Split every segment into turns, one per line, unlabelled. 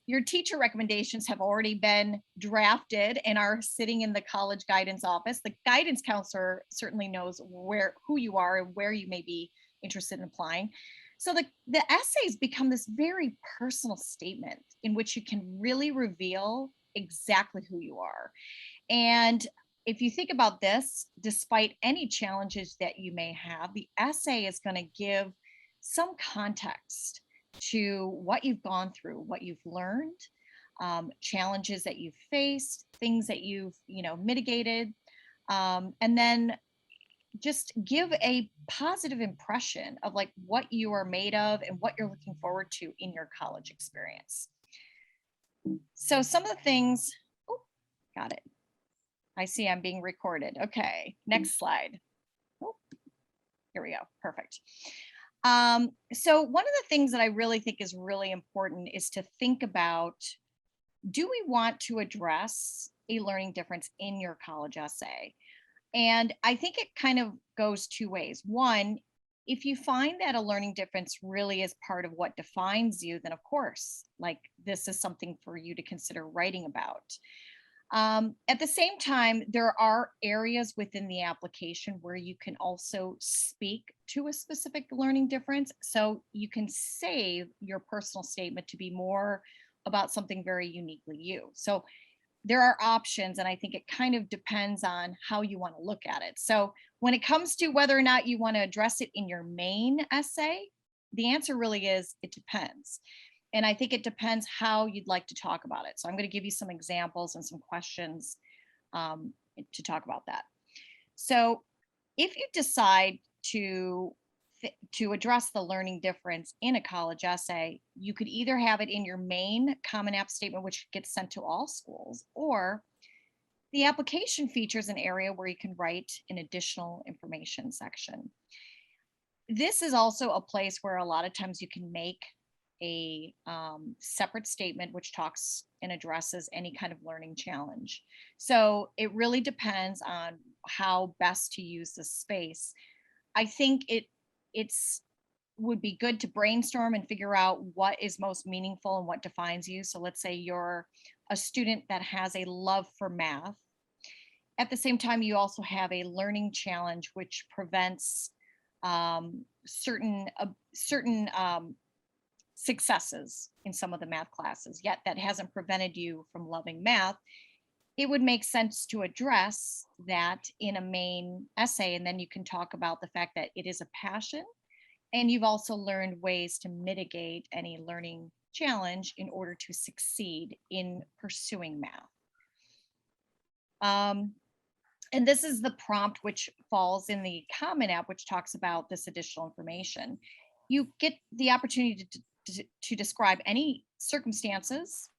your teacher recommendations have already been drafted and are sitting in the college guidance office. The guidance counselor certainly knows who you are and where you may be interested in applying. So the essays become this very personal statement in which you can really reveal exactly who you are. And if you think about this, despite any challenges that you may have, the essay is going to give some context to what you've gone through, what you've learned, challenges that you've faced, things that you've, mitigated, and then just give a positive impression of like what you are made of and what you're looking forward to in your college experience. So some of the things, oh, got it. I see I'm being recorded. Okay, next slide. Oh, here we go. Perfect. So one of the things that I really think is really important is to think about, do we want to address a learning difference in your college essay? And I think it kind of goes two ways. One, if you find that a learning difference really is part of what defines you, then of course, like this is something for you to consider writing about. At the same time, there are areas within the application where you can also speak to a specific learning difference. So you can save your personal statement to be more about something very uniquely you. So there are options, and I think it kind of depends on how you want to look at it. So when it comes to whether or not you want to address it in your main essay, the answer really is it depends. And I think it depends how you'd like to talk about it. So I'm going to give you some examples and some questions to talk about that. So if you decide to address the learning difference in a college essay, you could either have it in your main Common App statement, which gets sent to all schools, or the application features an area where you can write an additional information section. This is also a place where a lot of times you can make a separate statement which talks and addresses any kind of learning challenge. So it really depends on how best to use this space. I think it's would be good to brainstorm and figure out what is most meaningful and what defines you. So let's say you're a student that has a love for math. At the same time, you also have a learning challenge which prevents certain successes in some of the math classes, yet that hasn't prevented you from loving math. It would make sense to address that in a main essay, and then you can talk about the fact that it is a passion, and you've also learned ways to mitigate any learning challenge in order to succeed in pursuing math. And this is the prompt which falls in the Common App, which talks about this additional information. You get the opportunity to describe any circumstances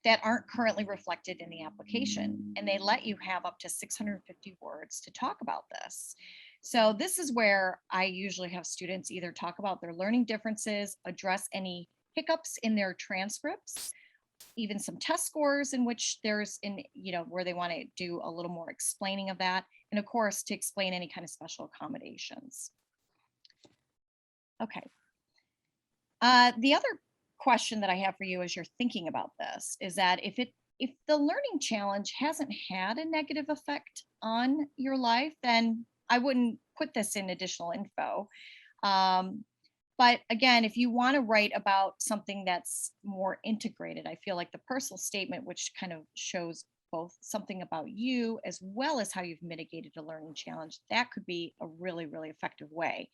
that aren't currently reflected in the application, and they let you have up to 650 words to talk about this. So this is where I usually have students either talk about their learning differences, address any hiccups in their transcripts, even some test scores in which there's where they want to do a little more explaining of that, and of course to explain any kind of special accommodations. Okay. The other question that I have for you as you're thinking about this is that if the learning challenge hasn't had a negative effect on your life, then I wouldn't put this in additional info. But again, if you want to write about something that's more integrated, I feel like the personal statement, which kind of shows both something about you as well as how you've mitigated a learning challenge, that could be a really, really effective way.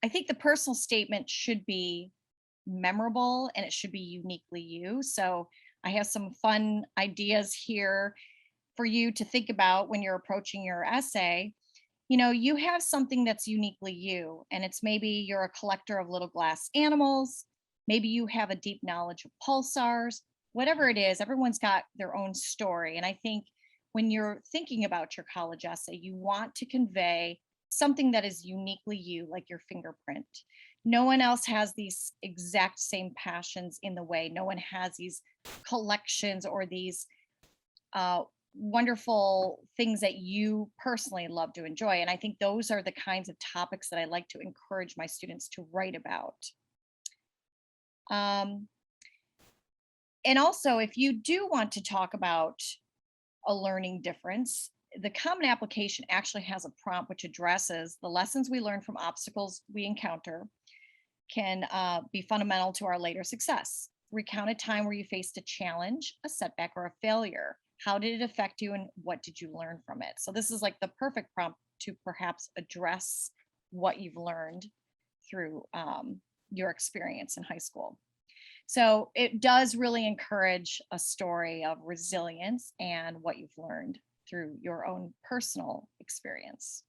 I think the personal statement should be memorable and it should be uniquely you. So I have some fun ideas here for you to think about when you're approaching your essay. You have something that's uniquely you, and it's maybe you're a collector of little glass animals. Maybe you have a deep knowledge of pulsars. Whatever it is, everyone's got their own story. And I think when you're thinking about your college essay, you want to convey something that is uniquely you, like your fingerprint. No one else has these exact same passions in the way. No one has these collections or these wonderful things that you personally love to enjoy. And I think those are the kinds of topics that I like to encourage my students to write about. And also, if you do want to talk about a learning difference, the Common Application actually has a prompt which addresses the lessons we learn from obstacles we encounter can be fundamental to our later success. Recount a time where you faced a challenge, a setback, or a failure. How did it affect you and what did you learn from it? So, this is like the perfect prompt to perhaps address what you've learned through your experience in high school. So, it does really encourage a story of resilience and what you've learned through your own personal experience.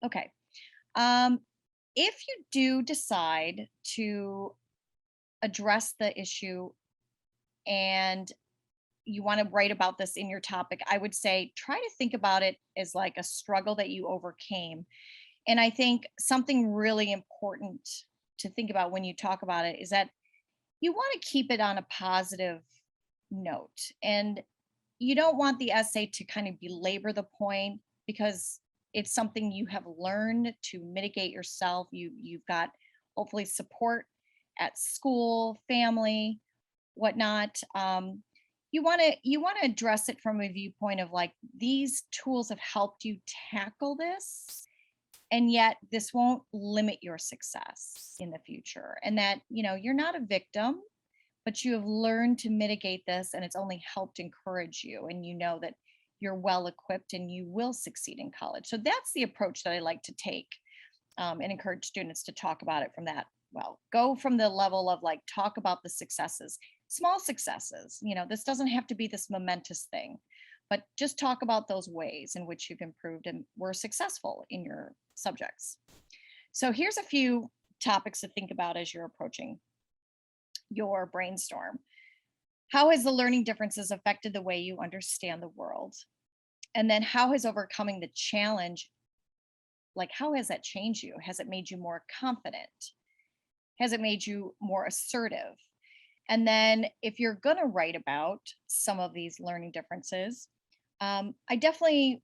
Okay. Um, if you do decide to address the issue and you want to write about this in your topic, I would say try to think about it as like a struggle that you overcame. And I think something really important to think about when you talk about it is that you want to keep it on a positive note. And you don't want the essay to kind of belabor the point because it's something you have learned to mitigate yourself. You've got hopefully support at school, family, whatnot. You want to address it from a viewpoint of like these tools have helped you tackle this, and yet this won't limit your success in the future. And that you're not a victim, but you have learned to mitigate this, and it's only helped encourage you, and you know that you're well equipped and you will succeed in college. So that's the approach that I like to take, and encourage students to talk about it from that. Well, go from the level of like talk about the successes, small successes. This doesn't have to be this momentous thing, but just talk about those ways in which you've improved and were successful in your subjects. So here's a few topics to think about as you're approaching your brainstorm. How has the learning differences affected the way you understand the world? And then how has overcoming the challenge, like how has that changed you? Has it made you more confident? Has it made you more assertive? And then if you're going to write about some of these learning differences, I definitely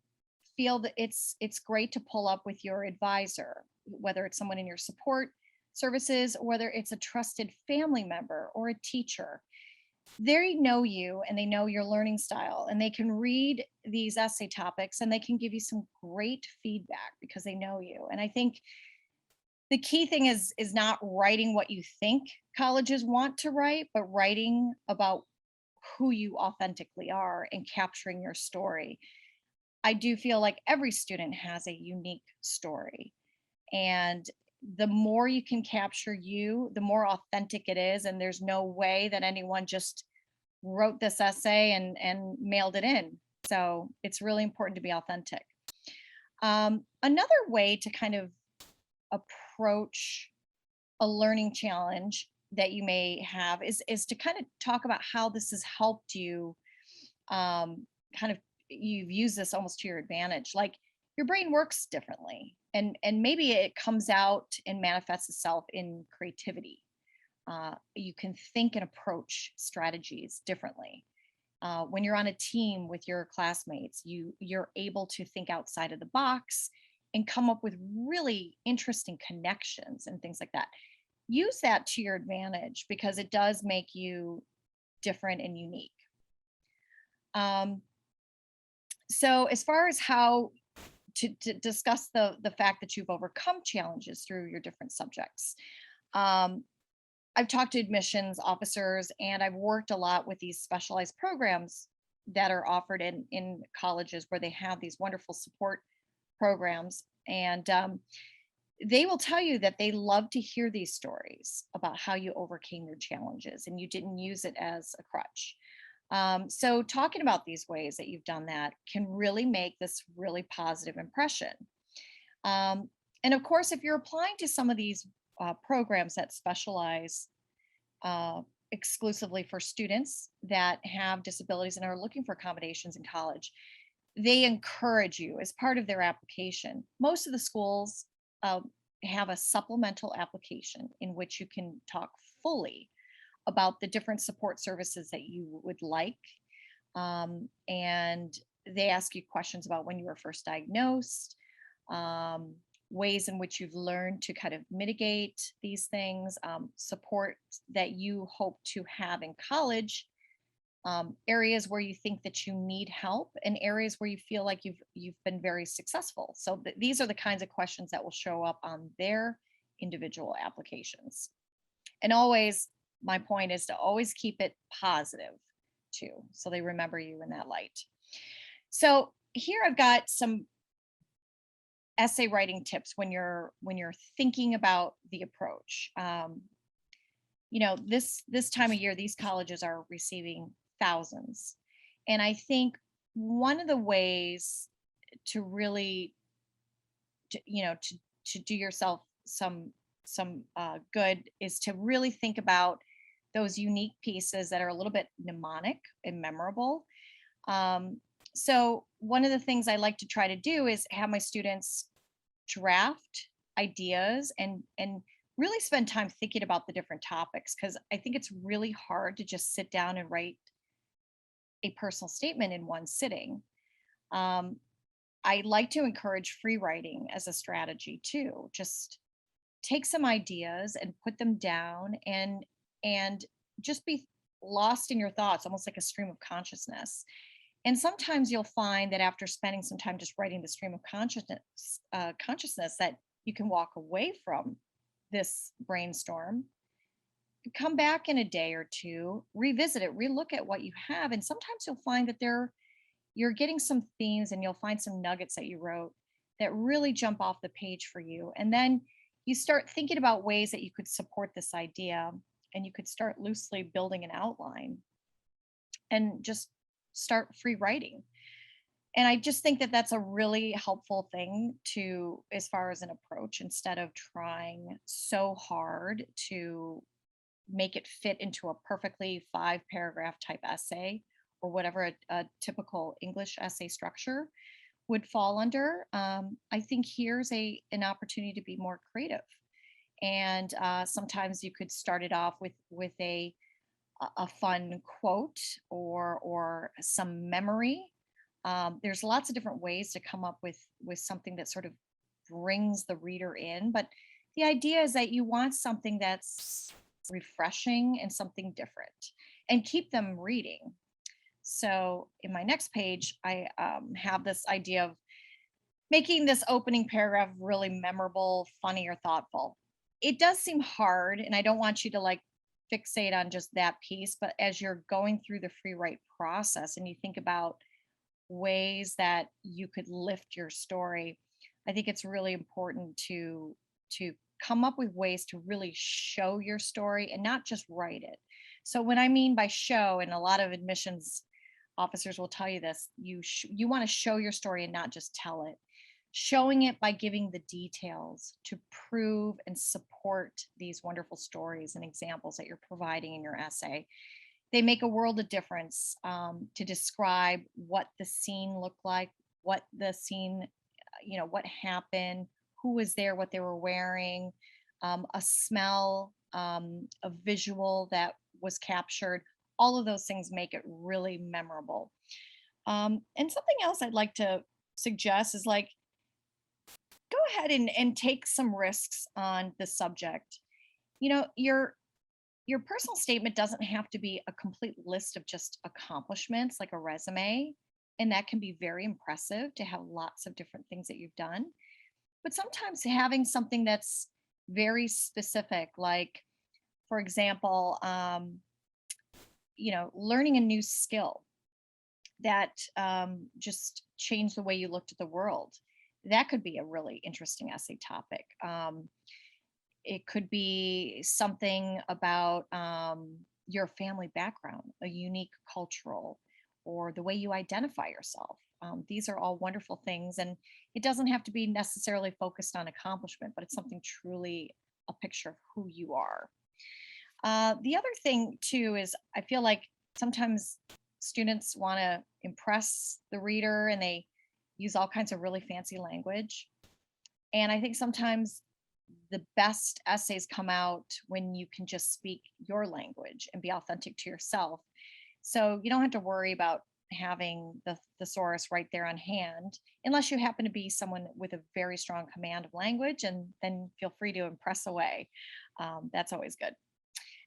feel that it's great to pull up with your advisor, whether it's someone in your support services or whether it's a trusted family member or a teacher. They know you and they know your learning style, and they can read these essay topics and they can give you some great feedback because they know you. And I think the key thing is not writing what you think colleges want to write, but writing about who you authentically are and capturing your story. I do feel like every student has a unique story, and the more you can capture you, the more authentic it is. And there's no way that anyone just wrote this essay and mailed it in. So it's really important to be authentic. Another way to kind of approach a learning challenge that you may have is to kind of talk about how this has helped you, kind of you've used this almost to your advantage. Like your brain works differently, and maybe it comes out and manifests itself in creativity. You can think and approach strategies differently. When you're on a team with your classmates, you're able to think outside of the box and come up with really interesting connections and things like that. Use that to your advantage because it does make you different and unique. So as far as how to discuss the fact that you've overcome challenges through your different subjects, I've talked to admissions officers and I've worked a lot with these specialized programs that are offered in colleges where they have these wonderful support programs. And they will tell you that they love to hear these stories about how you overcame your challenges and you didn't use it as a crutch. So talking about these ways that you've done that can really make this really positive impression. And of course, if you're applying to some of these programs that specialize exclusively for students that have disabilities and are looking for accommodations in college, they encourage you as part of their application. Most of the schools have a supplemental application in which you can talk fully about the different support services that you would like. And they ask you questions about when you were first diagnosed, ways in which you've learned to kind of mitigate these things, support that you hope to have in college, areas where you think that you need help, and areas where you feel like you've been very successful. So these are the kinds of questions that will show up on their individual applications. And always, my point is to always keep it positive too, so they remember you in that light. So here I've got some essay writing tips when you're thinking about the approach. This time of year, these colleges are receiving thousands, and I think one of the ways to really to do yourself some good is to really think about those unique pieces that are a little bit mnemonic and memorable. So one of the things I like to try to do is have my students draft ideas and really spend time thinking about the different topics, because I think it's really hard to just sit down and write a personal statement in one sitting. Um, I like to encourage free writing as a strategy too. Just take some ideas and put them down and just be lost in your thoughts, almost like a stream of consciousness. And sometimes you'll find that after spending some time just writing the stream of consciousness, that you can walk away from this brainstorm, come back in a day or two, revisit it, relook at what you have, and sometimes you'll find that you're getting some themes, and you'll find some nuggets that you wrote that really jump off the page for you. And then you start thinking about ways that you could support this idea, and you could start loosely building an outline and just start free writing. And I just think that that's a really helpful thing to, as far as an approach, instead of trying so hard to make it fit into a perfectly 5 paragraph type essay, or whatever a typical English essay structure would fall under. I think here's an opportunity to be more creative. And sometimes you could start it off with a fun quote or some memory. There's lots of different ways to come up with something that sort of brings the reader in, but the idea is that you want something that's refreshing and something different, and keep them reading. So in my next page, I have this idea of making this opening paragraph really memorable, funny, or thoughtful. It does seem hard, and I don't want you to like fixate on just that piece, but as you're going through the free write process and you think about ways that you could lift your story, I think it's really important to come up with ways to really show your story and not just write it. So when I mean by show, and a lot of admissions officers will tell you this, you want to show your story and not just tell it. Showing it by giving the details to prove and support these wonderful stories and examples that you're providing in your essay. They make a world of difference, to describe what the scene looked like, what the scene, what happened, who was there, what they were wearing, a smell, a visual that was captured. All of those things make it really memorable. And something else I'd like to suggest is like, go ahead and take some risks on the subject. Your personal statement doesn't have to be a complete list of just accomplishments like a resume, and that can be very impressive to have lots of different things that you've done. But sometimes having something that's very specific, like, for example, learning a new skill that just changed the way you looked at the world. That could be a really interesting essay topic. It could be something about your family background, a unique cultural, or the way you identify yourself. These are all wonderful things, and it doesn't have to be necessarily focused on accomplishment, but it's something truly a picture of who you are. The other thing too is I feel like sometimes students want to impress the reader, and they use all kinds of really fancy language. And I think sometimes the best essays come out when you can just speak your language and be authentic to yourself. So you don't have to worry about having the thesaurus right there on hand, unless you happen to be someone with a very strong command of language, and then feel free to impress away. That's always good.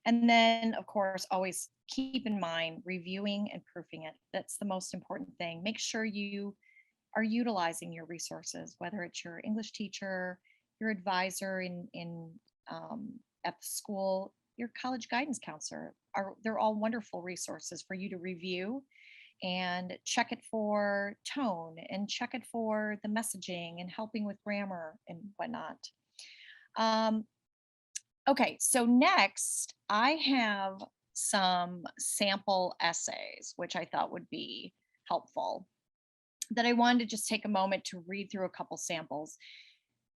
And then, of course, always keep in mind reviewing and proofing it. That's the most important thing. Make sure you are utilizing your resources, whether it's your English teacher, your advisor at the school, your college guidance counselor. They're all wonderful resources for you to review and check it for tone and check it for the messaging and helping with grammar and whatnot. Um, okay, so next I have some sample essays, which I thought would be helpful, that I wanted to just take a moment to read through a couple samples,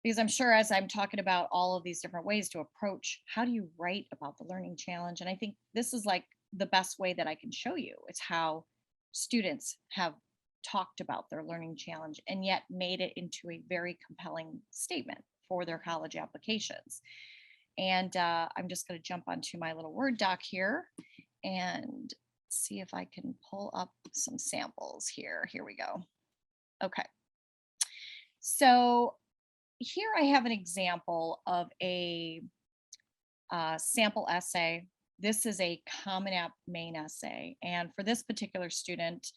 because I'm sure as I'm talking about all of these different ways to approach how do you write about the learning challenge, and I think this is like the best way that I can show you. It's how students have talked about their learning challenge and yet made it into a very compelling statement for their college applications. And I'm just going to jump onto my little Word doc here and see if I can pull up some samples here. Here we go. Okay. So here I have an example of a sample essay. This is a Common App main essay. And for this particular student,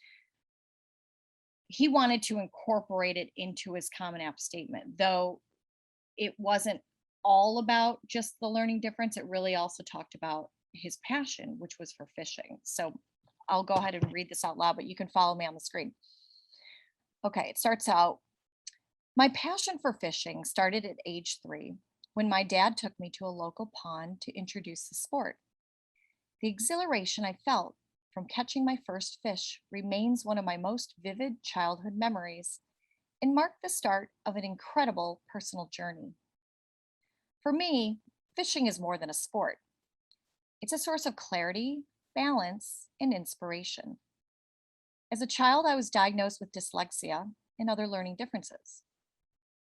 he wanted to incorporate it into his Common App statement, though it wasn't all about just the learning difference. It really also talked about his passion, which was for fishing. So I'll go ahead and read this out loud, but you can follow me on the screen. Okay, it starts out, my passion for fishing started at age 3 when my dad took me to a local pond to introduce the sport. The exhilaration I felt from catching my first fish remains one of my most vivid childhood memories and marked the start of an incredible personal journey. For me, fishing is more than a sport. It's a source of clarity, balance, and inspiration. As a child, I was diagnosed with dyslexia and other learning differences.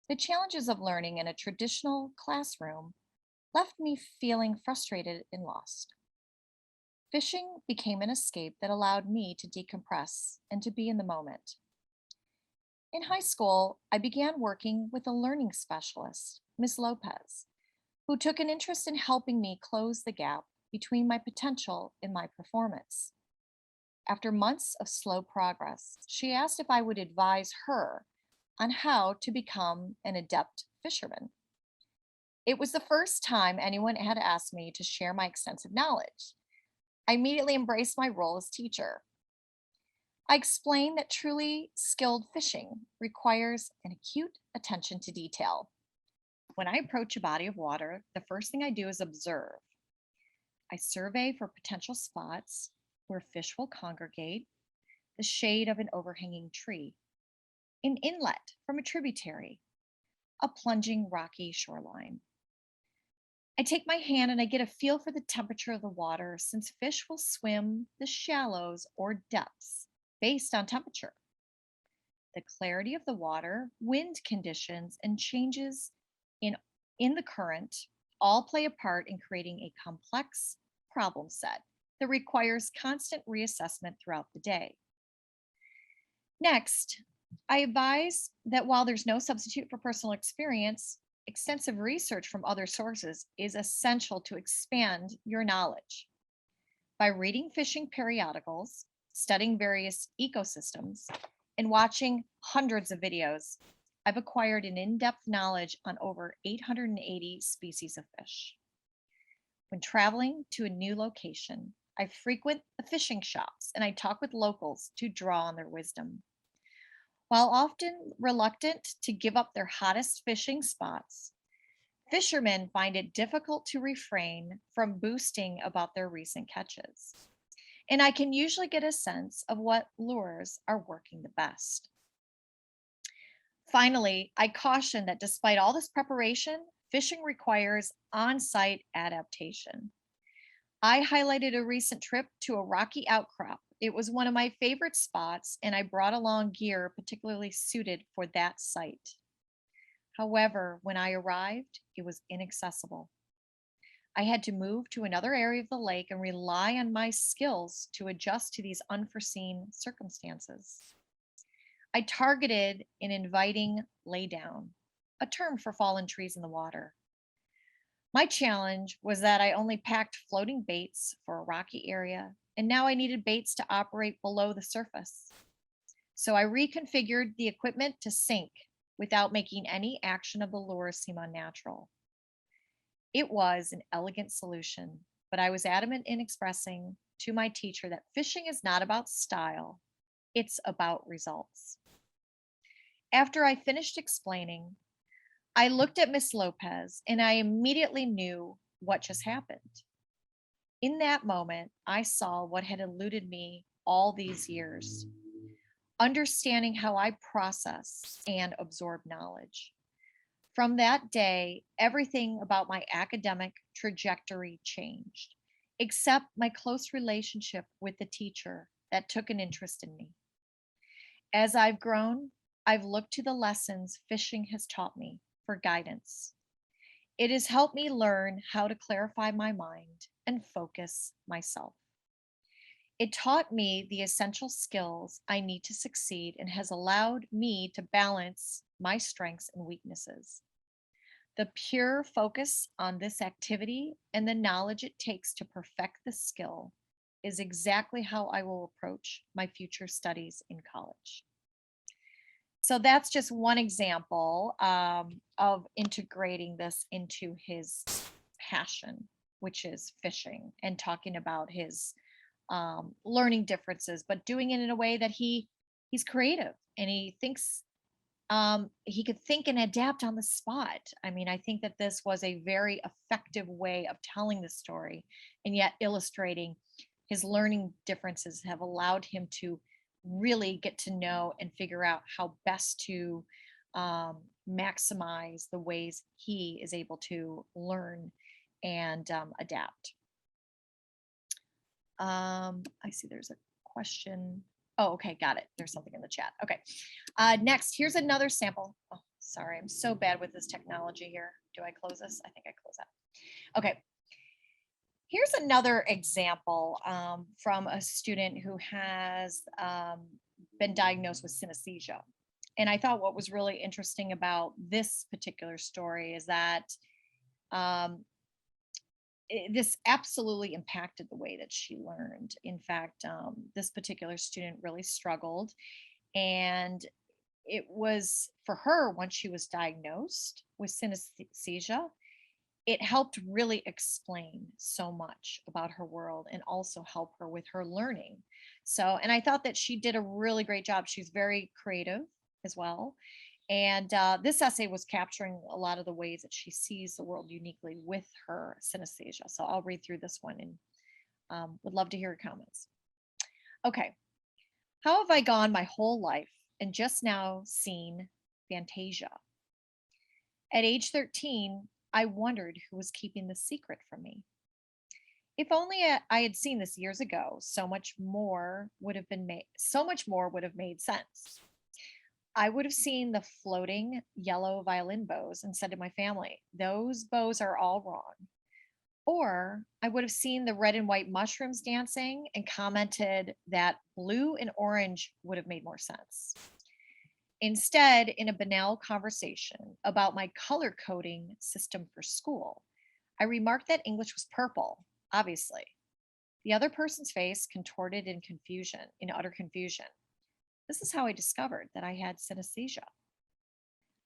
The challenges of learning in a traditional classroom left me feeling frustrated and lost. Fishing became an escape that allowed me to decompress and to be in the moment. In high school, I began working with a learning specialist, Ms. Lopez, who took an interest in helping me close the gap between my potential and my performance. After months of slow progress, she asked if I would advise her on how to become an adept fisherman. It was the first time anyone had asked me to share my extensive knowledge. I immediately embraced my role as teacher. I explained that truly skilled fishing requires an acute attention to detail. When I approach a body of water, the first thing I do is observe. I survey for potential spots where fish will congregate, the shade of an overhanging tree, an inlet from a tributary, a plunging rocky shoreline. I take my hand and I get a feel for the temperature of the water, since fish will swim the shallows or depths based on temperature. The clarity of the water, wind conditions, and changes in the current all play a part in creating a complex problem set that requires constant reassessment throughout the day. Next, I advise that while there's no substitute for personal experience, extensive research from other sources is essential to expand your knowledge. By reading fishing periodicals, studying various ecosystems, and watching hundreds of videos, I've acquired an in-depth knowledge on over 880 species of fish. When traveling to a new location, I frequent the fishing shops and I talk with locals to draw on their wisdom. While often reluctant to give up their hottest fishing spots, fishermen find it difficult to refrain from boasting about their recent catches. And I can usually get a sense of what lures are working the best. Finally, I caution that despite all this preparation, fishing requires on-site adaptation. I highlighted a recent trip to a rocky outcrop. It was one of my favorite spots, and I brought along gear particularly suited for that site. However, when I arrived, it was inaccessible. I had to move to another area of the lake and rely on my skills to adjust to these unforeseen circumstances. I targeted an inviting laydown, a term for fallen trees in the water. My challenge was that I only packed floating baits for a rocky area, and now I needed baits to operate below the surface. So I reconfigured the equipment to sink without making any action of the lure seem unnatural. It was an elegant solution, but I was adamant in expressing to my teacher that fishing is not about style, it's about results. After I finished explaining, I looked at Miss Lopez and I immediately knew what just happened. In that moment, I saw what had eluded me all these years, understanding how I process and absorb knowledge. From that day, everything about my academic trajectory changed, except my close relationship with the teacher that took an interest in me. As I've grown, I've looked to the lessons fishing has taught me for guidance. It has helped me learn how to clarify my mind and focus myself. It taught me the essential skills I need to succeed and has allowed me to balance my strengths and weaknesses. The pure focus on this activity and the knowledge it takes to perfect the skill is exactly how I will approach my future studies in college. So that's just one example of integrating this into his passion, which is fishing, and talking about his learning differences, but doing it in a way that he's creative and he thinks he could think and adapt on the spot. I mean, I think that this was a very effective way of telling the story and yet illustrating his learning differences have allowed him to really get to know and figure out how best to maximize the ways he is able to learn and adapt. I see there's a question. Oh, okay, got it. There's something in the chat. Okay. Next, here's another sample. Oh, sorry, I'm so bad with this technology here. Do I close this? I think I close that. Okay. Here's another example from a student who has been diagnosed with synesthesia. And I thought what was really interesting about this particular story is that um, this absolutely impacted the way that she learned. In fact, this particular student really struggled. And it was for her, once she was diagnosed with synesthesia, it helped really explain so much about her world and also help her with her learning. So, and I thought that she did a really great job. She's very creative as well. And this essay was capturing a lot of the ways that she sees the world uniquely with her synesthesia. So I'll read through this one and would love to hear your comments. Okay. How have I gone my whole life and just now seen Fantasia? At age 13, I wondered who was keeping the secret from me. If only I had seen this years ago, so much more would have made sense. I would have seen the floating yellow violin bows and said to my family, those bows are all wrong. Or I would have seen the red and white mushrooms dancing and commented that blue and orange would have made more sense. Instead, in a banal conversation about my color coding system for school, I remarked that English was purple, obviously. The other person's face contorted in utter confusion. This is how I discovered that I had synesthesia.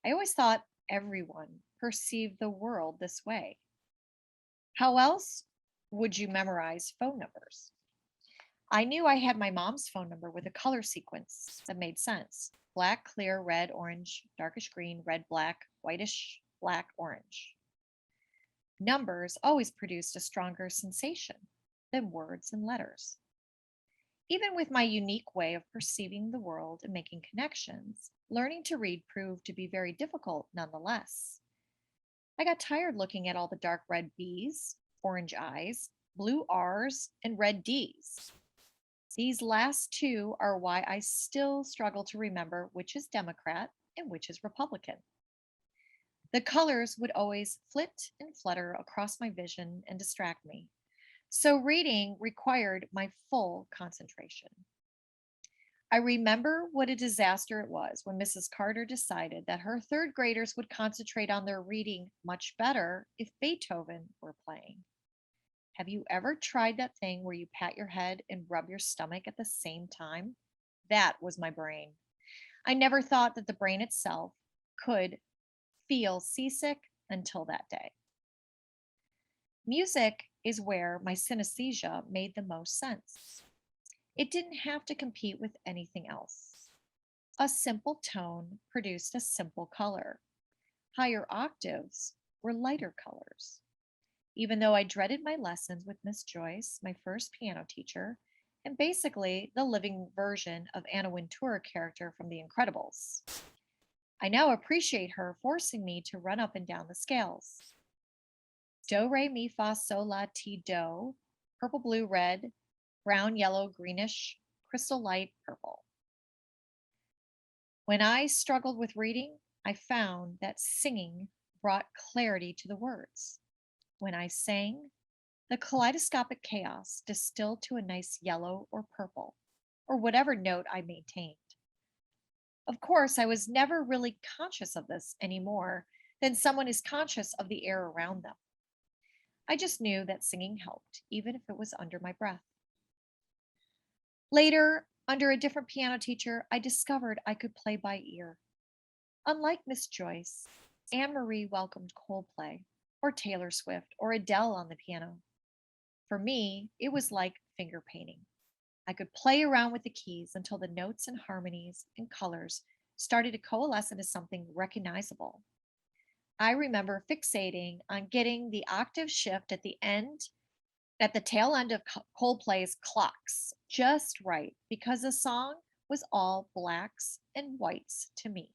I always thought everyone perceived the world this way. How else would you memorize phone numbers? I knew I had my mom's phone number with a color sequence that made sense. Black, clear, red, orange, darkish green, red, black, whitish, black, orange. Numbers always produced a stronger sensation than words and letters. Even with my unique way of perceiving the world and making connections, learning to read proved to be very difficult nonetheless. I got tired looking at all the dark red B's, orange I's, blue R's, and red D's. These last two are why I still struggle to remember which is Democrat and which is Republican. The colors would always flit and flutter across my vision and distract me. So reading required my full concentration. I remember what a disaster it was when Mrs. Carter decided that her third graders would concentrate on their reading much better if Beethoven were playing. Have you ever tried that thing where you pat your head and rub your stomach at the same time? That was my brain. I never thought that the brain itself could feel seasick until that day. Music is where my synesthesia made the most sense. It didn't have to compete with anything else. A simple tone produced a simple color. Higher octaves were lighter colors. Even though I dreaded my lessons with Miss Joyce, my first piano teacher, and basically the living version of Anna Wintour character from The Incredibles, I now appreciate her forcing me to run up and down the scales. Do, re, mi, fa, sol, la, ti, do, purple, blue, red, brown, yellow, greenish, crystal light, purple. When I struggled with reading, I found that singing brought clarity to the words. When I sang, the kaleidoscopic chaos distilled to a nice yellow or purple, or whatever note I maintained. Of course, I was never really conscious of this any more than someone is conscious of the air around them. I just knew that singing helped, even if it was under my breath. Later, under a different piano teacher, I discovered I could play by ear. Unlike Miss Joyce, Anne Marie welcomed Coldplay, or Taylor Swift, or Adele on the piano. For me, it was like finger painting. I could play around with the keys until the notes and harmonies and colors started to coalesce into something recognizable. I remember fixating on getting the octave shift at the tail end of Coldplay's Clocks just right because the song was all blacks and whites to me.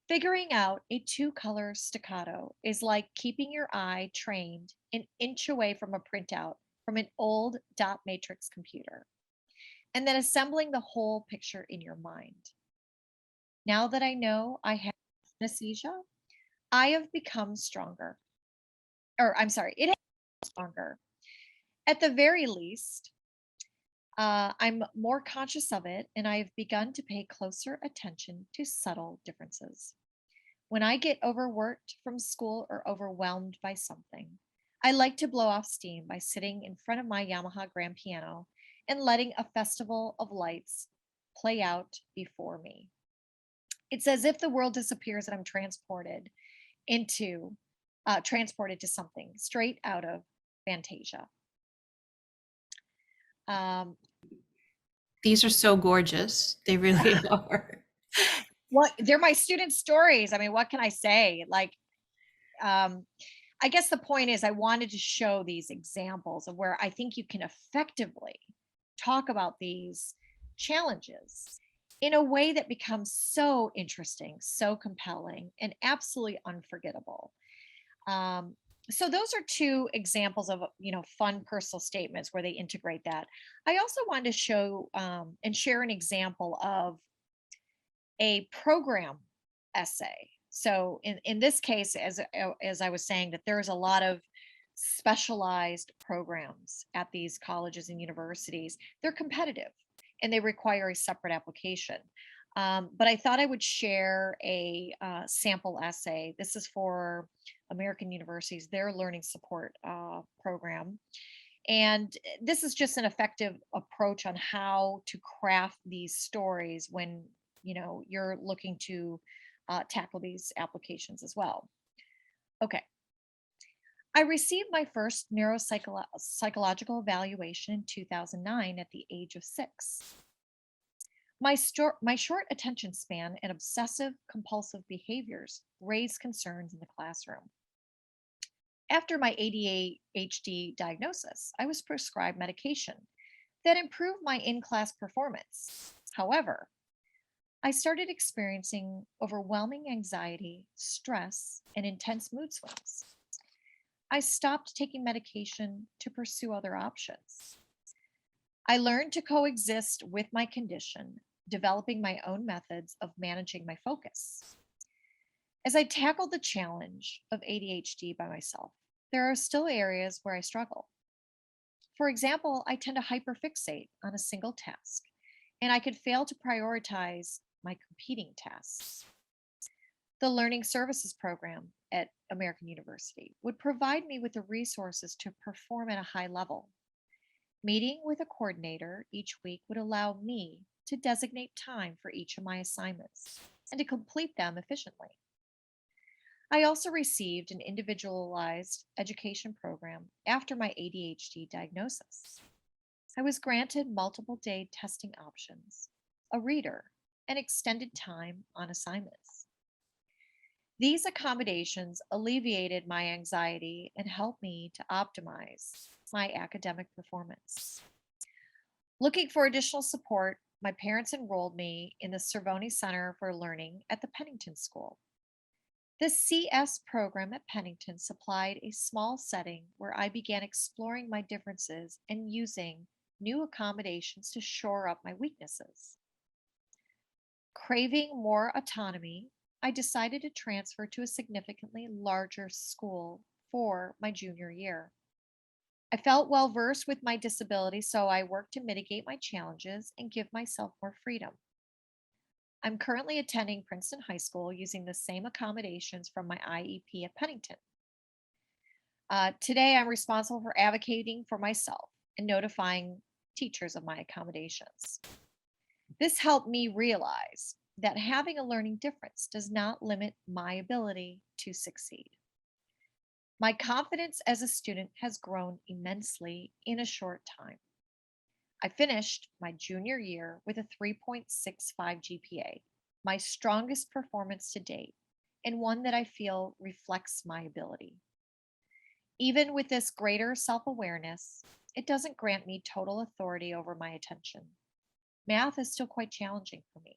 Figuring out a two-color staccato is like keeping your eye trained an inch away from a printout from an old dot matrix computer, and then assembling the whole picture in your mind. Now that I know I have synesthesia, I have become stronger. Or I'm sorry, it has become stronger. At the very least, I'm more conscious of it, and I have begun to pay closer attention to subtle differences. When I get overworked from school or overwhelmed by something, I like to blow off steam by sitting in front of my Yamaha grand piano and letting a festival of lights play out before me. It's as if the world disappears and I'm transported to something straight out of Fantasia.
These are so gorgeous. They really are.
Well, they're my student stories. I mean, what can I say? I guess the point is I wanted to show these examples of where I think you can effectively talk about these challenges in a way that becomes so interesting, so compelling, and absolutely unforgettable. So those are two examples of fun personal statements where they integrate that. I also wanted to show and share an example of a program essay. So in this case, as I was saying, that there's a lot of specialized programs at these colleges and universities. They're competitive and they require a separate application. But I thought I would share a sample essay. This is for American universities, their learning support program. And this is just an effective approach on how to craft these stories when you're looking to tackle these applications as well. Okay. I received my first neuropsychological evaluation in 2009 at the age of 6. My short attention span and obsessive compulsive behaviors raised concerns in the classroom. After my ADHD diagnosis, I was prescribed medication that improved my in-class performance. However, I started experiencing overwhelming anxiety, stress, and intense mood swings. I stopped taking medication to pursue other options. I learned to coexist with my condition, developing my own methods of managing my focus. As I tackle the challenge of ADHD by myself, there are still areas where I struggle. For example, I tend to hyperfixate on a single task, and I could fail to prioritize my competing tasks. The Learning Services Program at American University would provide me with the resources to perform at a high level. Meeting with a coordinator each week would allow me to designate time for each of my assignments and to complete them efficiently. I also received an individualized education program after my ADHD diagnosis. I was granted multiple day testing options, a reader, and extended time on assignments. These accommodations alleviated my anxiety and helped me to optimize my academic performance. Looking for additional support, my parents enrolled me in the Cervoni Center for Learning at the Pennington School. The CS program at Pennington supplied a small setting where I began exploring my differences and using new accommodations to shore up my weaknesses. Craving more autonomy, I decided to transfer to a significantly larger school for my junior year. I felt well versed with my disability, so I worked to mitigate my challenges and give myself more freedom. I'm currently attending Princeton High School using the same accommodations from my IEP at Pennington. Today, I'm responsible for advocating for myself and notifying teachers of my accommodations. This helped me realize that having a learning difference does not limit my ability to succeed. My confidence as a student has grown immensely in a short time. I finished my junior year with a 3.65 GPA, my strongest performance to date, and one that I feel reflects my ability. Even with this greater self awareness, it doesn't grant me total authority over my attention. Math is still quite challenging for me.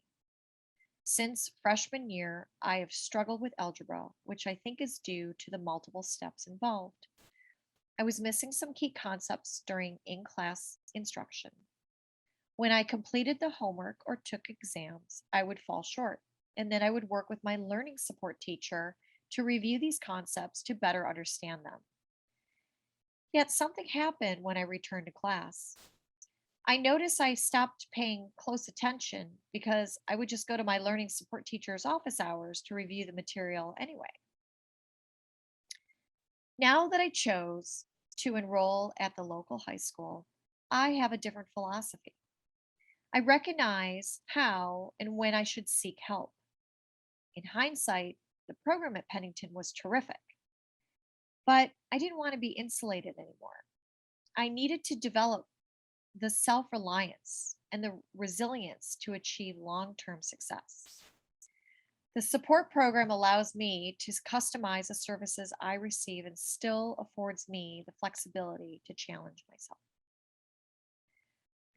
Since freshman year, I have struggled with algebra, which I think is due to the multiple steps involved. I was missing some key concepts during in class instruction. When I completed the homework or took exams, I would fall short, and then I would work with my learning support teacher to review these concepts to better understand them. Yet something happened when I returned to class. I noticed I stopped paying close attention because I would just go to my learning support teacher's office hours to review the material anyway. Now that I chose to enroll at the local high school, I have a different philosophy. I recognize how and when I should seek help. In hindsight, the program at Pennington was terrific, but I didn't want to be insulated anymore. I needed to develop the self reliance and the resilience to achieve long term success. The support program allows me to customize the services I receive and still affords me the flexibility to challenge myself.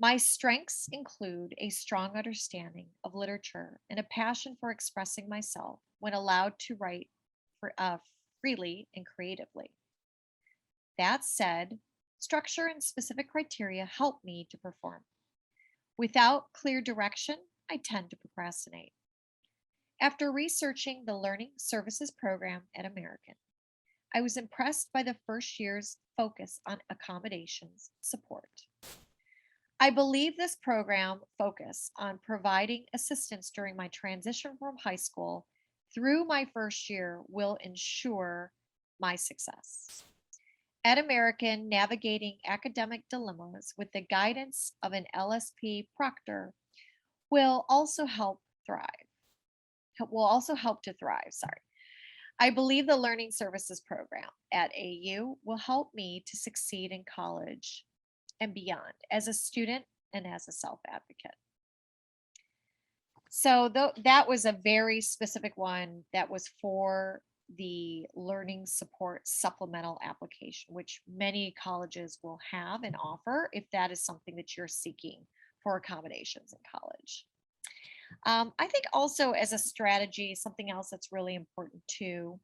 My strengths include a strong understanding of literature and a passion for expressing myself when allowed to write freely and creatively. That said, structure and specific criteria help me to perform. Without clear direction, I tend to procrastinate. After researching the Learning Services Program at American, I was impressed by the first year's focus on accommodations support. I believe this program focus on providing assistance during my transition from high school through my first year will ensure my success. At American, navigating academic dilemmas with the guidance of an LSP proctor will also help thrive. Will also help to thrive, sorry. I believe the Learning Services Program at AU will help me to succeed in college and beyond as a student and as a self advocate. So that was a very specific one that was for the learning support supplemental application, which many colleges will have and offer if that is something that you're seeking for accommodations in college. I think also as a strategy, something else that's really important too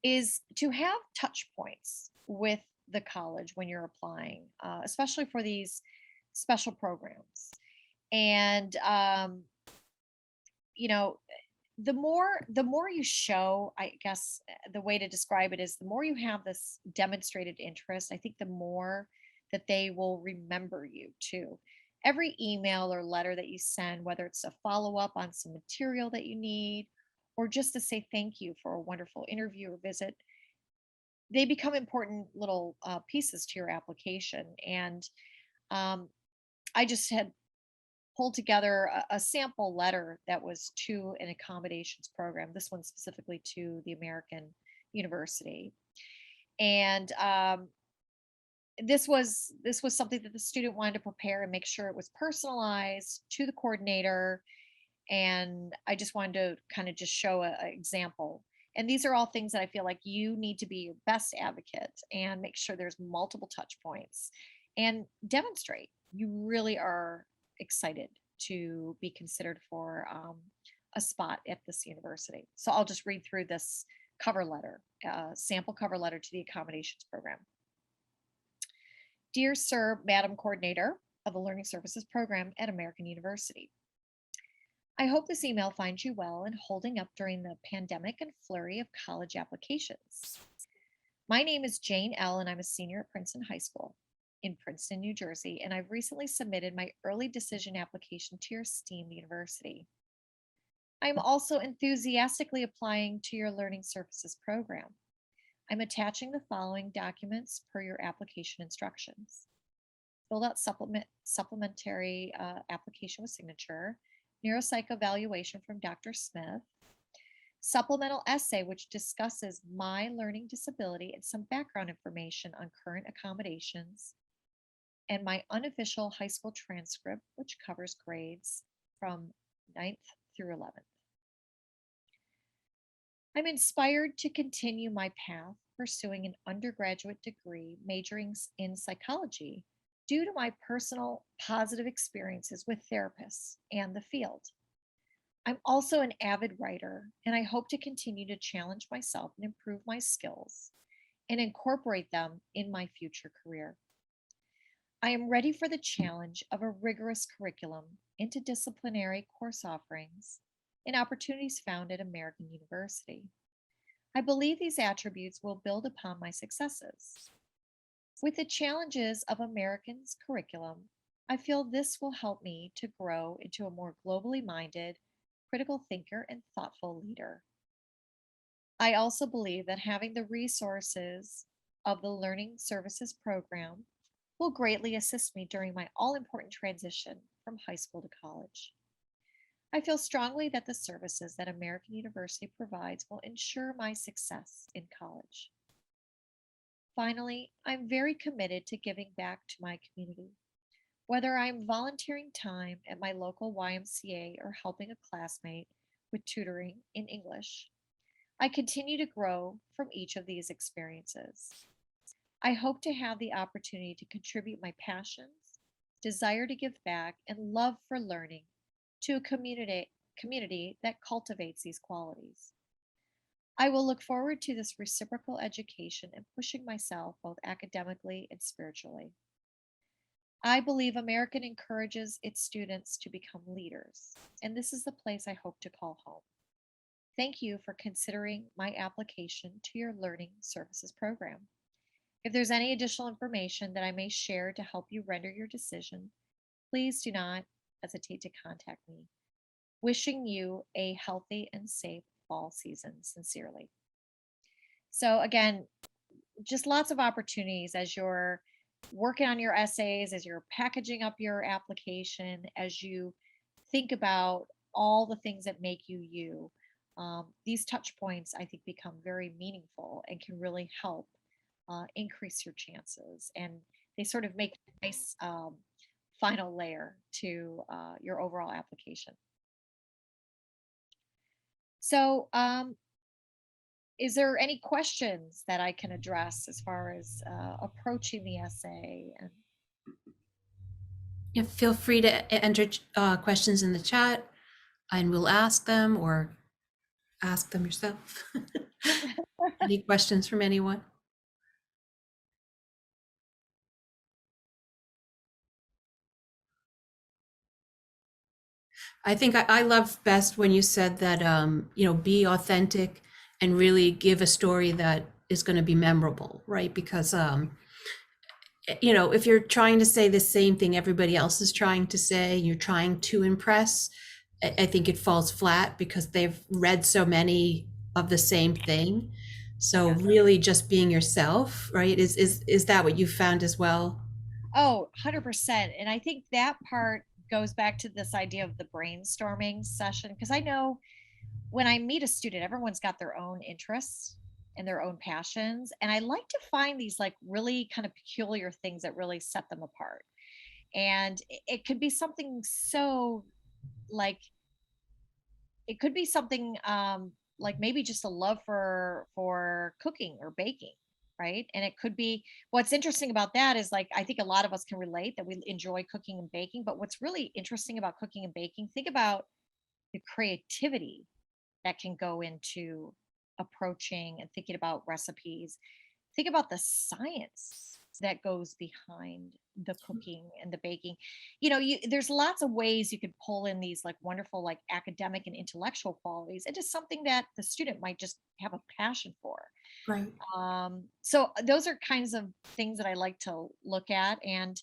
is to have touch points with the college when you're applying, especially for these special programs. And, you know, the more you show, I guess the way to describe it is the more you have this demonstrated interest, I think the more that they will remember you too. Every email or letter that you send, whether it's a follow up on some material that you need or just to say thank you for a wonderful interview or visit, they become important little pieces to your application. And um, I just had pulled together a sample letter that was to an accommodations program, this one specifically to the American University. And this was something that the student wanted to prepare and make sure it was personalized to the coordinator. And I just wanted to kind of just show a example. And these are all things that I feel like you need to be your best advocate and make sure there's multiple touch points and demonstrate you really are excited to be considered for a spot at this university. So I'll just read through this cover letter, sample cover letter to the accommodations program. Dear Sir, Madam Coordinator of the Learning Services Program at American University, I hope this email finds you well and holding up during the pandemic and flurry of college applications. My name is Jane L., and I'm a senior at Princeton High School in Princeton, New Jersey, and I've recently submitted my early decision application to your esteemed university. I'm also enthusiastically applying to your Learning Services Program. I'm attaching the following documents per your application instructions. Filled out supplementary application with signature, neuropsych evaluation from Dr. Smith, supplemental essay which discusses my learning disability and some background information on current accommodations, and my unofficial high school transcript which covers grades from 9th through 11th. I'm inspired to continue my path pursuing an undergraduate degree majoring in psychology due to my personal positive experiences with therapists and the field. I'm also an avid writer, and I hope to continue to challenge myself and improve my skills and incorporate them in my future career. I am ready for the challenge of a rigorous curriculum, interdisciplinary course offerings, and opportunities found at American University. I believe these attributes will build upon my successes. With the challenges of American's curriculum, I feel this will help me to grow into a more globally minded, critical thinker, and thoughtful leader. I also believe that having the resources of the Learning Services Program will greatly assist me during my all important transition from high school to college. I feel strongly that the services that American University provides will ensure my success in college. Finally, I'm very committed to giving back to my community. Whether I'm volunteering time at my local YMCA or helping a classmate with tutoring in English, I continue to grow from each of these experiences. I hope to have the opportunity to contribute my passions, desire to give back, and love for learning to a community that cultivates these qualities. I will look forward to this reciprocal education and pushing myself both academically and spiritually. I believe American encourages its students to become leaders, and this is the place I hope to call home. Thank you for considering my application to your Learning Services Program. If there's any additional information that I may share to help you render your decision, please do not hesitate to contact me. Wishing you a healthy and safe fall season, sincerely. So, again, just lots of opportunities as you're working on your essays, as you're packaging up your application, as you think about all the things that make you you. These touch points, I think, become very meaningful and can really help increase your chances. And they sort of make a nice final layer to your overall application. So, is there any questions that I can address as far as approaching the essay? And
Yeah, feel free to enter questions in the chat and we'll ask them or ask them yourself. Any questions from anyone? I think I love best when you said that, be authentic and really give a story that is going to be memorable, right? Because, if you're trying to say the same thing everybody else is trying to say, you're trying to impress, I think it falls flat because they've read so many of the same thing. So
Yeah.
really just being yourself, right? Is that what you found as well?
Oh, 100%. And I think that part goes back to this idea of the brainstorming session. Because I know when I meet a student, everyone's got their own interests and their own passions. And I like to find these like really kind of peculiar things that really set them apart. And it could be something so like, it could be something like maybe just a love for cooking or baking, right? And it could be, what's interesting about that is like I think a lot of us can relate that we enjoy cooking and baking, but what's really interesting about cooking and baking, think about the creativity that can go into approaching and thinking about recipes. Think about the science that goes behind the cooking and the baking. There's lots of ways you could pull in these like wonderful like academic and intellectual qualities into something that the student might just have a passion for.
Right.
So those are kinds of things that I like to look at. And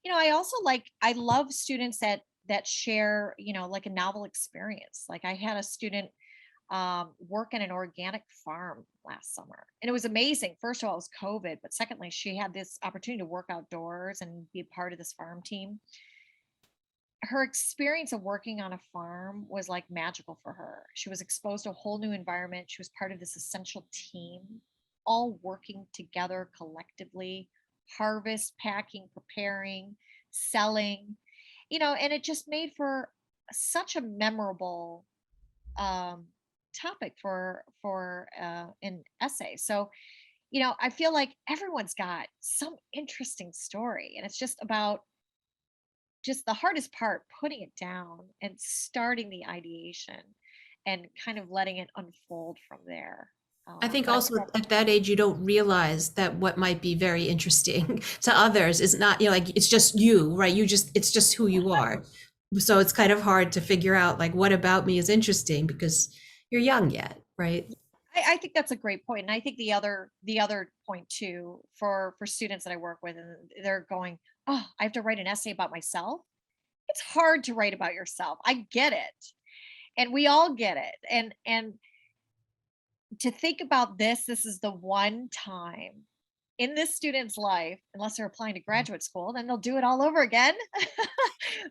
I also I love students that share like a novel experience. Like I had a student work in an organic farm last summer. And it was amazing. First of all, it was COVID, but secondly, she had this opportunity to work outdoors and be a part of this farm team. Her experience of working on a farm was like magical for her. She was exposed to a whole new environment. She was part of this essential team, all working together collectively, harvest, packing, preparing, selling, and it just made for such a memorable um, topic for an essay. So, I feel like everyone's got some interesting story, and it's just about just the hardest part, putting it down and starting the ideation, and kind of letting it unfold from there.
I think
But I think
also at that age, you don't realize that what might be very interesting to others is not, like it's just you, right? It's just who you are. So it's kind of hard to figure out like what about me is interesting because you're young yet, right?
I think that's a great point. And I think the other point too for students that I work with, and they're going, oh, I have to write an essay about myself. It's hard to write about yourself. I get it. And we all get it. And to think about this is the one time in this student's life, unless they're applying to graduate school, then they'll do it all over again.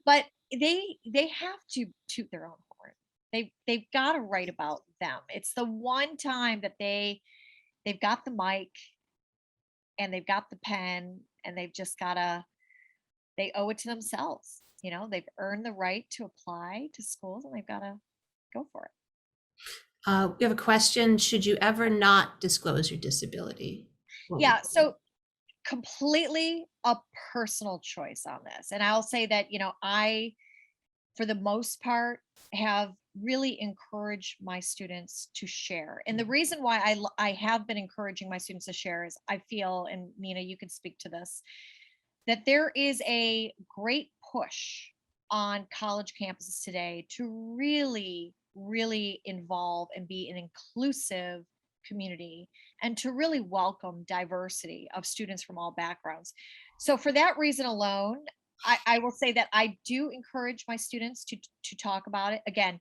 But they have to toot their own horn. They've got to write about them. It's the one time that they've got the mic and they've got the pen, and they've just gotta, they owe it to themselves. They've earned the right to apply to schools, and they've got to go for it.
We have a question. Should you ever not disclose your disability? What would
Yeah, so completely a personal choice on this. And I'll say that, I, for the most part, have really encouraged my students to share. And the reason why I have been encouraging my students to share is I feel, and Nina, you can speak to this, that there is a great push on college campuses today to really, really involve and be an inclusive community, and to really welcome diversity of students from all backgrounds. So for that reason alone, I will say that I do encourage my students to talk about it. Again,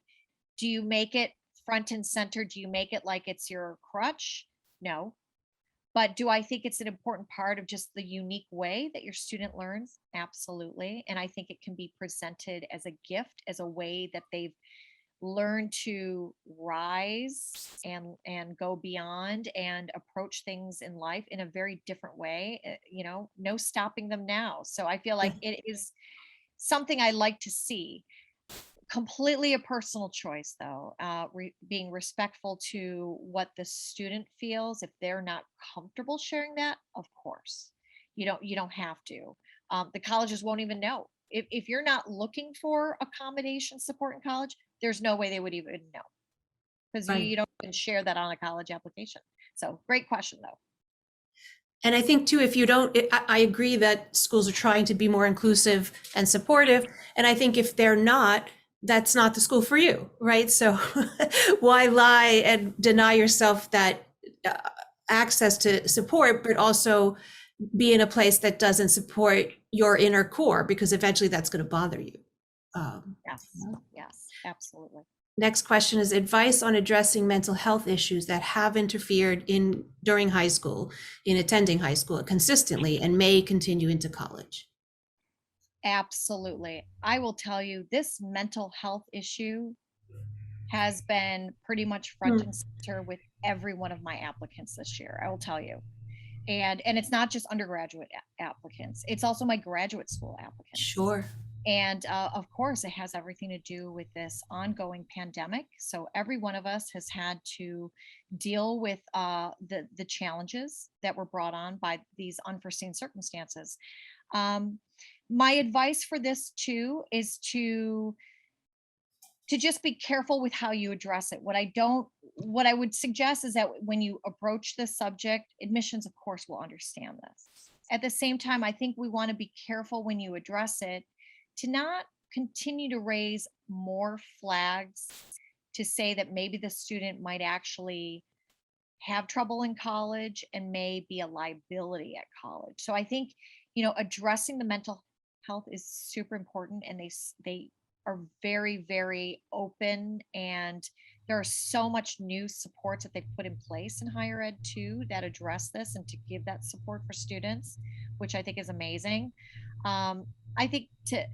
do you make it front and center? Do you make it like it's your crutch? No. But do I think it's an important part of just the unique way that your student learns? Absolutely. And I think it can be presented as a gift, as a way that they've learned to rise and go beyond and approach things in life in a very different way. No stopping them now. So I feel like it is something I like to see. Completely a personal choice, though. Being respectful to what the student feels. If they're not comfortable sharing that, of course, you don't have to. The colleges won't even know if you're not looking for accommodation support in college. There's no way they would even know, because you,
right?
you don't even share that on a college application. So great question, though.
And I think too, if you don't, I agree that schools are trying to be more inclusive and supportive. And I think if they're not, that's not the school for you, right? So why lie and deny yourself that uh, access to support, but also be in a place that doesn't support your inner core, because eventually that's going to bother you. Um,
Yes, yes, absolutely.
Next question is advice on addressing mental health issues that have interfered in during high school, in attending high school consistently and may continue into college.
Absolutely. I will tell you, this mental health issue has been pretty much front
Hmm.
and center with every one of my applicants this year. I will tell you. And it's not just undergraduate applicants, it's also my graduate school applicants.
Sure.
And of course, it has everything to do with this ongoing pandemic. So every one of us has had to deal with the challenges that were brought on by these unforeseen circumstances. Um, my advice for this too is to just be careful with how you address it. What I would suggest is that when you approach this subject, admissions, of course, will understand this. At the same time, I think we want to be careful when you address it to not continue to raise more flags to say that maybe the student might actually have trouble in college and may be a liability at college. So I think, addressing the mental health is super important, and they are very, very open, and there are so much new supports that they've put in place in higher ed too that address this and to give that support for students, which I think is amazing. I think to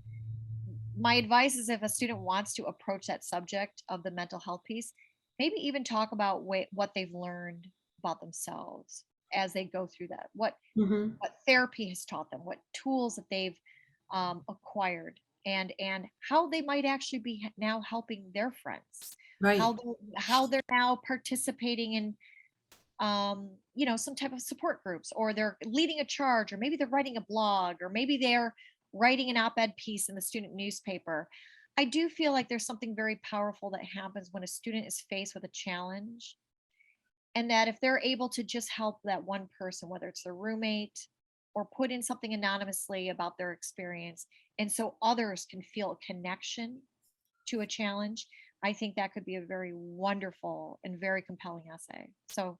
my advice is, if a student wants to approach that subject of the mental health piece, maybe even talk about what they've learned about themselves as they go through that.
Hmm.
What therapy has taught them, what tools that they've acquired, and how they might actually be now helping their friends.
Right.
How they're now participating in some type of support groups, or they're leading a charge, or maybe they're writing a blog, or maybe they're writing an op-ed piece in the student newspaper. I do feel like there's something very powerful that happens when a student is faced with a challenge, and that if they're able to just help that one person, whether it's their roommate, or put in something anonymously about their experience, and so others can feel a connection to a challenge, I think that could be a very wonderful and very compelling essay. So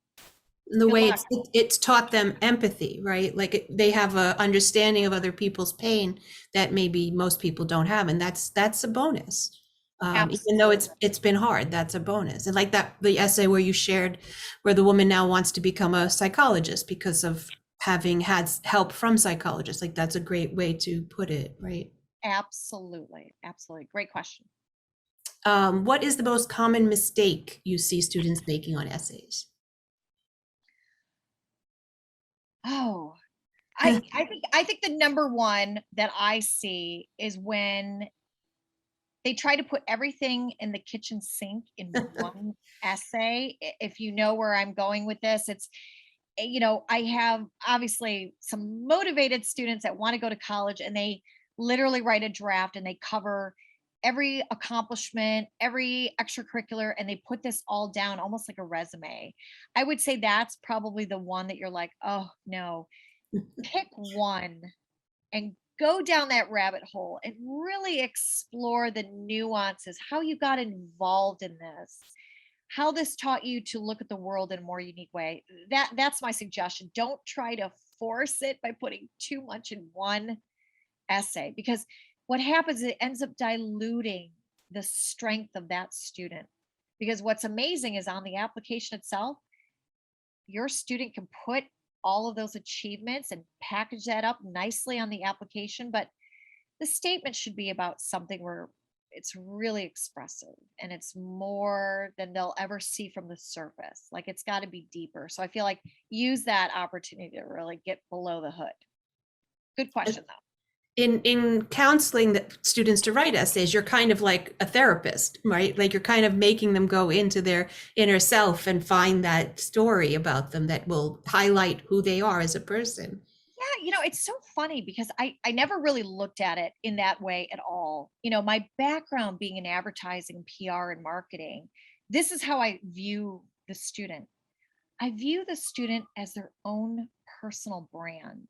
The
good
way
luck.
it's taught them empathy, right? Like they have a understanding of other people's pain that maybe most people don't have, and that's a bonus. Even though
Absolutely.
it's been hard, that's a bonus. And like that, the essay where you shared, where the woman now wants to become a psychologist because of having had help from psychologists, like that's a great way to put it, right?
Absolutely. Absolutely. Great question.
What is the most common mistake you see students making on essays?
Oh, I think the number one that I see is when they try to put everything in the kitchen sink in one essay. If you know where I'm going with this, I have obviously some motivated students that want to go to college, and they literally write a draft and they cover every accomplishment, every extracurricular, and they put this all down almost like a resume. I would say that's probably the one that you're like, oh no, pick one and go down that rabbit hole and really explore the nuances, how you got involved in this, how this taught you to look at the world in a more unique way. That's my suggestion. Don't try to force it by putting too much in one essay, because what happens is it ends up diluting the strength of that student. Because what's amazing is, on the application itself, your student can put all of those achievements and package that up nicely on the application, but the statement should be about something where it's really expressive and it's more than they'll ever see from the surface. Like, it's got to be deeper. So I feel like use that opportunity to really get below the hood. Good question though.
In counseling the students to write essays, you're kind of like a therapist, right? Like you're kind of making them go into their inner self and find that story about them that will highlight who they are as a person.
Yeah, it's so funny because I never really looked at it in that way at all. My background being in advertising, PR, and marketing, this is how I view the student. I view the student as their own personal brand.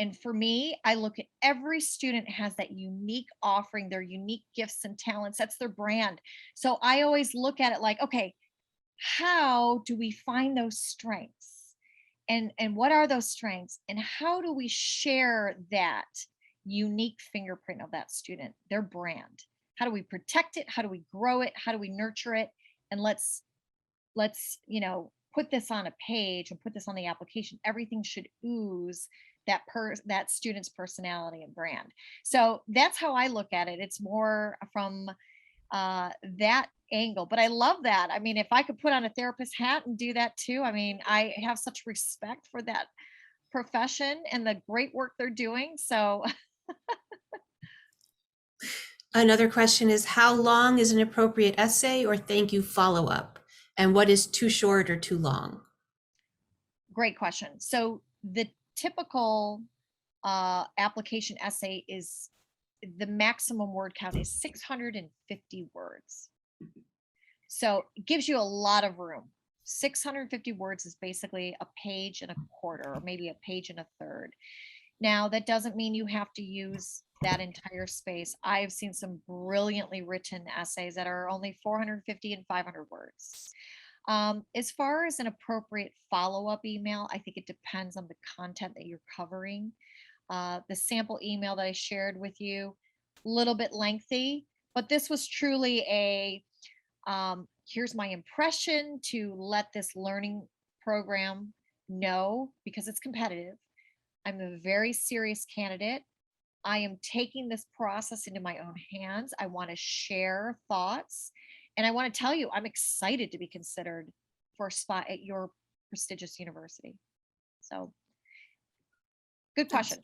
And for me, I look at every student has that unique offering, their unique gifts and talents. That's their brand. So I always look at it like, okay, how do we find those strengths? And what are those strengths? And how do we share that unique fingerprint of that student, their brand? How do we protect it? How do we grow it? How do we nurture it? And let's put this on a page and put this on the application. Everything should ooze that student's personality and brand. So that's how I look at it. It's more from that angle. But I love that. I mean, if I could put on a therapist hat and do that too, I mean, I have such respect for that profession and the great work they're doing. So
Another question is, how long is an appropriate essay or thank you follow-up? And what is too short or too long?
great question. So the typical application essay is the maximum word count is 650 words. So it gives you a lot of room. 650 words is basically a page and a quarter, or maybe a page and a third. Now, that doesn't mean you have to use that entire space. I've seen some brilliantly written essays that are only 450 and 500 words. As far as an appropriate follow-up email, I think it depends on the content that you're covering. The sample email that I shared with you, a little bit lengthy, but this was truly a here's my impression to let this learning program know, because it's competitive. I'm a very serious candidate. I am taking this process into my own hands. I want to share thoughts. And I want to tell you, I'm excited to be considered for a spot at your prestigious university. So, good question.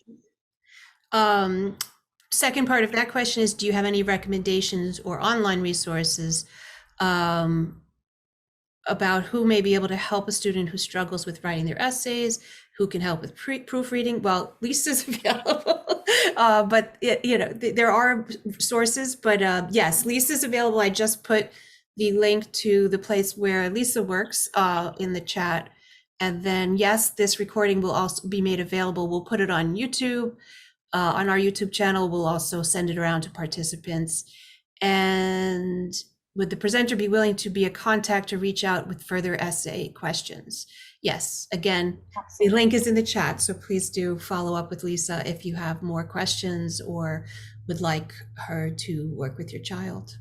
Second part of that question is, do you have any recommendations or online resources about who may be able to help a student who struggles with writing their essays, who can help with proofreading? Well, Lisa's available, but there are sources, but yes, Lisa's available. I just put the link to the place where Lisa works in the chat. And then, yes, this recording will also be made available. We'll put it on YouTube, on our YouTube channel. We'll also send it around to participants. And would the presenter be willing to be a contact to reach out with further essay questions? Yes, again, the link is in the chat, so please do follow up with Lisa if you have more questions or would like her to work with your child.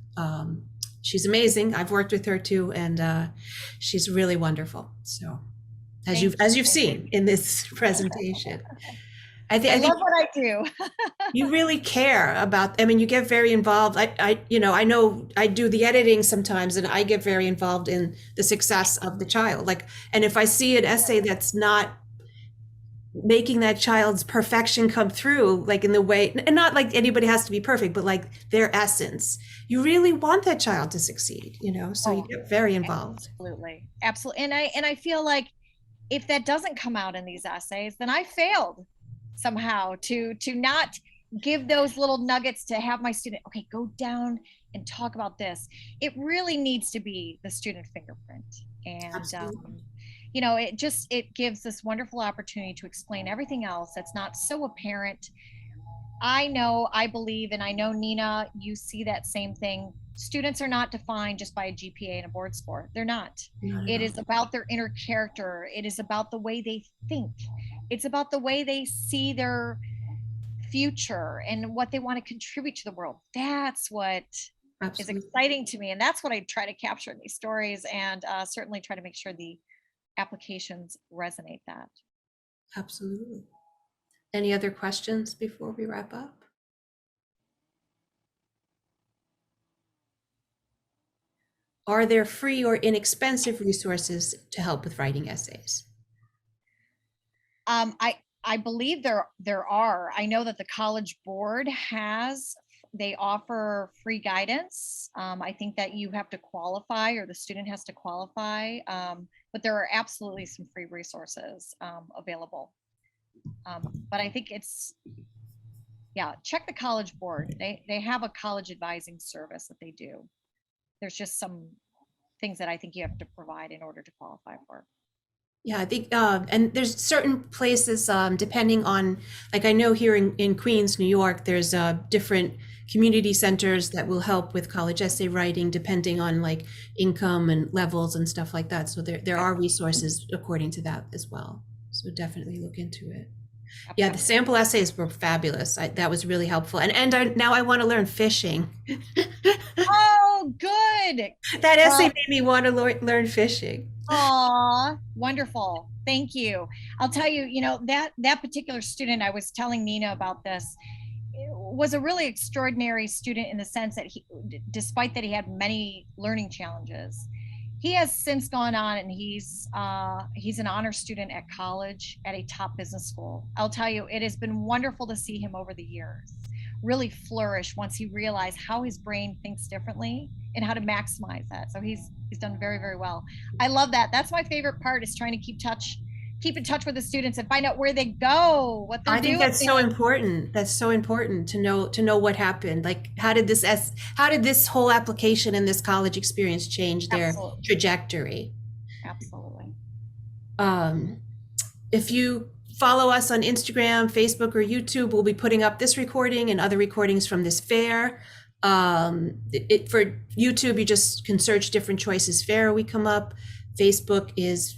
She's amazing. I've worked with her too, and she's really wonderful. So, as you've seen in this presentation.
I
think
love what I do.
You really care about, I mean, you get very involved. I know I do the editing sometimes, and I get very involved in the success of the child. And if I see an essay that's not making that child's perfection come through, like in the way, and not like anybody has to be perfect, but like their essence, you really want that child to succeed, so you get very involved.
Absolutely. And I feel like if that doesn't come out in these essays, then I failed somehow to not give those little nuggets to have my student, okay, go down and talk about this. It really needs to be the student fingerprint. And it gives this wonderful opportunity to explain everything else that's not so apparent. I believe, and I know, Nina, you see that same thing. Students are not defined just by a GPA and a board score. They're not. It is about their inner character. It is about the way they think. It's about the way they see their future and what they want to contribute to the world. That's what is exciting to me. And that's what I try to capture in these stories, and certainly try to make sure the applications resonate that.
Absolutely. Any other questions before we wrap up? Are there free or inexpensive resources to help with writing essays?
I believe there are. I know that the College Board they offer free guidance. I think that you have to qualify, or the student has to qualify, but there are absolutely some free resources available. But I think check the College Board. They have a college advising service that they do. There's just some things that I think you have to provide in order to qualify for.
Yeah, I think, and there's certain places, depending on, like I know here in Queens, New York, there's different community centers that will help with college essay writing, depending on like income and levels and stuff like that. So there
Okay,
are resources according to that as well. So definitely look into it. Yeah, the
absolutely.
sample essays were fabulous. That was really helpful. Now I want to learn fishing.
Oh, good.
That essay
Well,
made me want to learn fishing.
aw, wonderful. Thank you. I'll tell you, that particular student, I was telling Nina about this, was a really extraordinary student in the sense that despite that he had many learning challenges, he has since gone on and he's an honor student at college at a top business school. I'll tell you, it has been wonderful to see him over the years really flourish once he realized how his brain thinks differently and how to maximize that. So he's done very, very well. I love that. That's my favorite part, is trying to keep in touch with the students and find out where they go, what they're
I think
doing.
that's so important. That's so important to know what happened. Like, how did this whole application and this college experience change their
Absolutely.
trajectory?
Absolutely.
Um, if you follow us on Instagram, Facebook, or YouTube, we'll be putting up this recording and other recordings from this fair. For YouTube, you just can search Different Choices Fair. We come up. Facebook is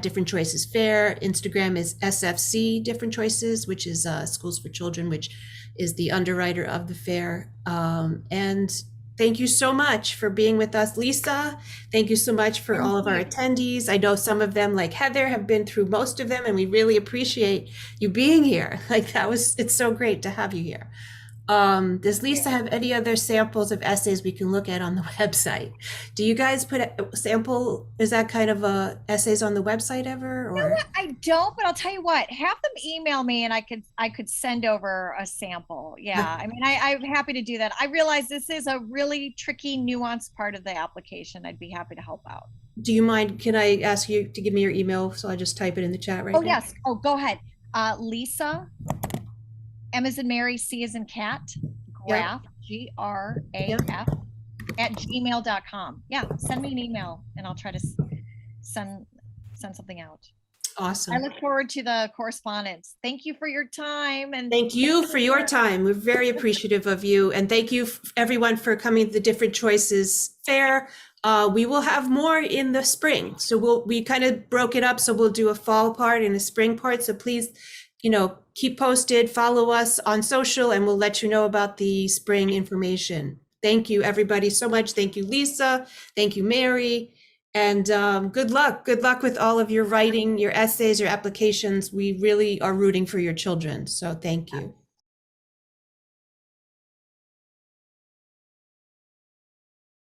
Different Choices Fair. Instagram is SFC Different Choices, which is Schools for Children, which is the underwriter of the fair. And thank you so much for being with us, Lisa. Thank you so much for all of our attendees. I know some of them, like Heather, have been through most of them, and we really appreciate you being here. It's so great to have you here. Does Lisa have any other samples of essays we can look at on the website? Do you guys put a sample, is that kind of essays on the website ever,
You know
or?
what? I don't, but I'll tell you what, have them email me and I could send over a sample. Yeah. I mean, I'm happy to do that. I realize this is a really tricky, nuanced part of the application. I'd be happy to help out.
Do you mind, can I ask you to give me your email so I just type it in the chat right
Oh,
now?
yes. Oh, go ahead. Lisa, M as in Mary, C as in cat,
Yep,
Graf, Graf,
yep.
at gmail.com. Yeah. Send me an email and I'll try to send something out. I
Awesome.
look forward to the correspondence. Thank you for your time, and
Thank you for your time. We're very appreciative of you. And thank you, everyone, for coming to the Different Choices Fair. We will have more in the spring. So we kind of broke it up. So we'll do a fall part and a spring part. So please, keep posted, follow us on social, and we'll let you know about the spring information. Thank you, everybody, so much. Thank you, Lisa. Thank you, Mary. And good luck. Good luck with all of your writing, your essays, your applications. We really are rooting for your children. So thank you.